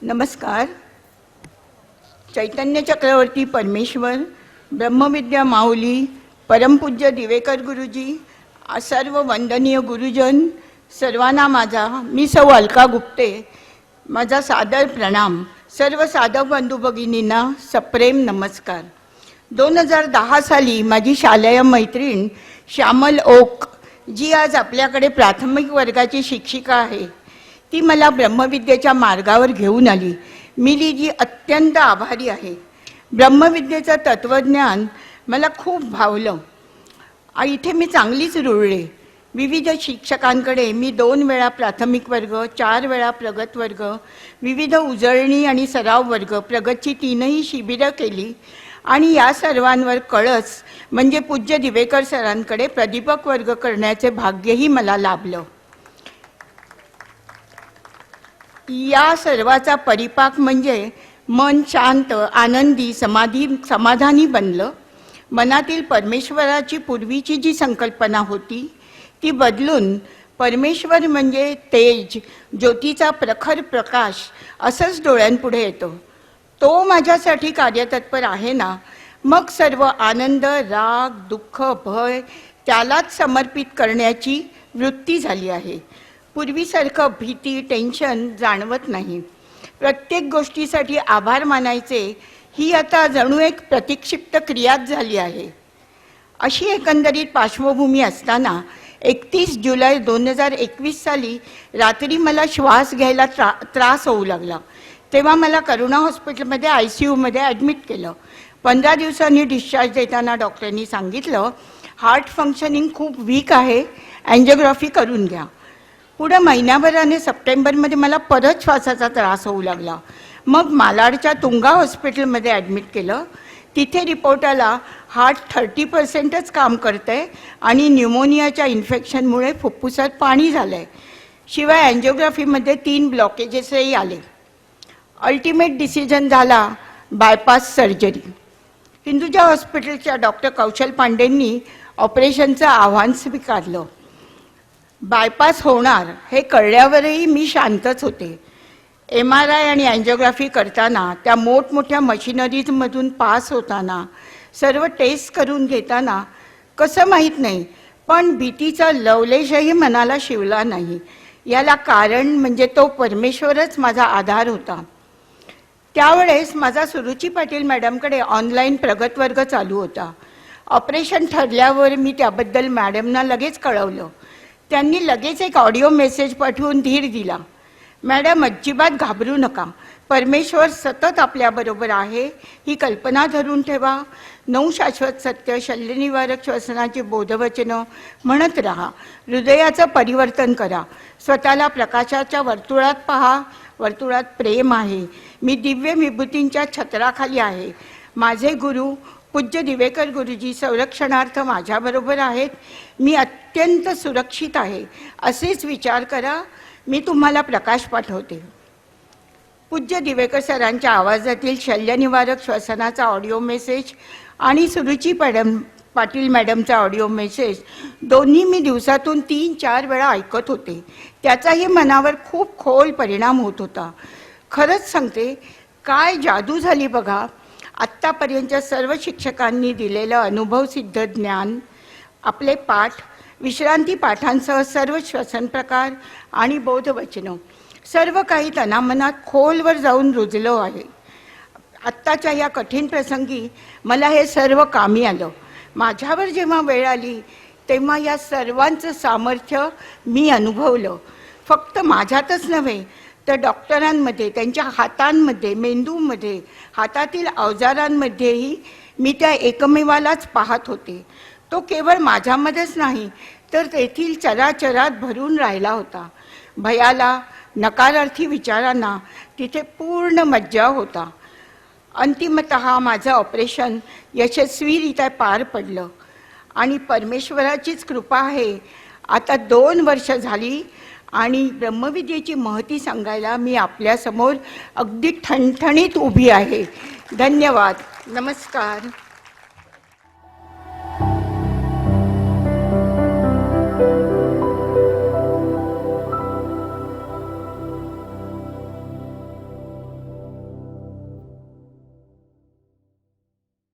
नमस्कार. चैतन्य चक्रवर्ती परमेश्वर, ब्रह्मविद्या माऊली, परमपूज्य दिवेकर गुरुजी, सर्व वंदनीय गुरुजन, सर्वांना माझा मी सौ अलका गुप्ते माझा सादर प्रणाम. सर्व साधक बंधू भगिनींना सप्रेम नमस्कार. 2010 साली माझी शालेय मैत्रीण श्यामल ओक, जी आज आपल्याकडे प्राथमिक वर्गाची शिक्षिका आहे, ती मला ब्रह्मविद्येच्या मार्गावर घेऊन आली. मी तिची अत्यंत आभारी आहे. ब्रह्मविद्येचं तत्त्वज्ञान मला खूप भावलं. इथे मी चांगलीच रुळले. विविध शिक्षकांकडे मी 2 वेळा प्राथमिक वर्ग, 4 वेळा प्रगत वर्ग, विविध उजळणी आणि सराव वर्ग, प्रगतची 3ही शिबिरं केली आणि या सर्वांवर कळस म्हणजे पूज्य दिवेकर सरांकडे प्रदीपक वर्ग करण्याचे भाग्यही मला लाभलं. या सर्वाचा परिपाक म्हणजे मन शांत, आनंदी, समाधानी बनलं. मनातील परमेश्वराची पूर्वीची जी संकल्पना होती ती बदलून परमेश्वर म्हणजे तेज, ज्योतीचा प्रखर प्रकाश असंच डोळ्यांपुढे येतो. तो माझ्यासाठी कार्यतत्पर आहे ना, मग सर्व आनंद, राग, दुःख, भय त्यालाच समर्पित करण्याची वृत्ती झाली आहे. पूर्वीसारखं भीती, टेन्शन जाणवत नाही. प्रत्येक गोष्टीसाठी आभार मानायचे ही आता जणू एक प्रतिक्षिप्त क्रियाच झाली आहे. अशी एकंदरीत पार्श्वभूमी असताना 31 जुलै 2021 साली रात्री मला श्वास घ्यायला त्रास होऊ लागला. तेव्हा मला करुणा हॉस्पिटलमध्ये ICUमध्ये ॲडमिट केलं. 15 दिवसांनी डिस्चार्ज देताना डॉक्टरांनी सांगितलं, हार्ट फंक्शनिंग खूप वीक आहे, अँजिओग्राफी करून घ्या. पुढं महिन्याभराने सप्टेंबरमध्ये मला परत श्वासाचा त्रास होऊ लागला. मग मालाडच्या तुंगा हॉस्पिटलमध्ये ॲडमिट केलं. तिथे रिपोर्ट आला, हार्ट 30%च काम करतंय आणि न्यूमोनियाच्या इन्फेक्शनमुळे फुफ्फुसात पाणी झालं आहे. शिवाय अँजिओग्राफीमध्ये 3 ब्लॉकेजेसही आले. अल्टिमेट डिसिजन झाला बायपास सर्जरी. हिंदुजा हॉस्पिटलच्या डॉक्टर कौशल पांडेंनी ऑपरेशनचं आव्हान स्वीकारलं. बायपास होणार हे कळल्यावरही मी शांतच होते. MRI आणि अँजिओग्राफी करताना, त्या मोठमोठ्या मशिनरीजमधून पास होताना, सर्व टेस्ट करून घेताना कसं माहीत नाही, पण भीतीचा लवलेशही मनाला शिवला नाही. याला कारण म्हणजे तो परमेश्वरच माझा आधार होता. त्यावेळेस माझा सुरुची पाटील मॅडमकडे ऑनलाईन प्रगत वर्ग चालू होता. ऑपरेशन ठरल्यावर मी त्याबद्दल मॅडमना लगेच कळवलं. त्यांनी लगेच एक ऑडिओ मेसेज पाठवून धीर दिला. मॅडम, अजिबात घाबरू नका. परमेश्वर सतत आपल्याबरोबर आहे ही कल्पना धरून ठेवा. 9 शाश्वत सत्य, शल्यनिवारक श्वसनाची बोधवचनं म्हणत राहा. हृदयाचं परिवर्तन करा. स्वतःला प्रकाशाच्या वर्तुळात पहा. वर्तुळात प्रेम आहे. मी दिव्य विभूतींच्या छत्राखाली आहे. माझे गुरु पूज्य दिवेकर गुरुजी संरक्षणार्थ माझ्याबरोबर आहेत. मी अत्यंत सुरक्षित आहे असेच विचार करा. मी तुम्हाला प्रकाश पाठवते. पूज्य दिवेकर सरांच्या आवाजातील शल्यनिवारक श्वसनाचा ऑडिओ मेसेज आणि सुरुची पाटील मॅडमचा ऑडिओ मेसेज दोन्ही मी दिवसातून 3-4 वेळा ऐकत होते. त्याचाही मनावर खूप खोल परिणाम होत होता. खरंच सांगते, काय जादू झाली बघा. आत्तापर्यंत सर्व शिक्षकांनी दिलेलं अनुभवसिद्ध ज्ञान, आपले पाठ, विश्रांती पाठांसह सर्व श्वसन प्रकार आणि बोधवचनं सर्व काही तनामनात खोलवर जाऊन रुजलं आहे. आत्ताच्या या कठीण प्रसंगी मला हे सर्व कामी आलं. माझ्यावर जेव्हा वेळ आली तेव्हा या सर्वांचं सामर्थ्य मी अनुभवलं. फक्त माझ्यातच नव्हे तर डॉक्टरांमध्ये, त्यांच्या हातांमध्ये, मेंदूमध्ये, हातातील अवजारांमध्येही मी त्या एकमेवालाच पाहत होते. तो केवळ माझ्यामध्येच नाही तर तेथील चराचरात भरून राहिला होता. भयाला, नकारार्थी विचारांना तिथे पूर्ण मज्जा होता. अंतिमतः माझं ऑपरेशन यशस्वीरित्या पार पडलं आणि परमेश्वराचीच कृपा आहे. आता 2 वर्ष झाली आणि ब्रह्मविद्येची महती सांगायला मी आपल्यासमोर अगदी ठणठणीत उभी आहे. धन्यवाद. नमस्कार.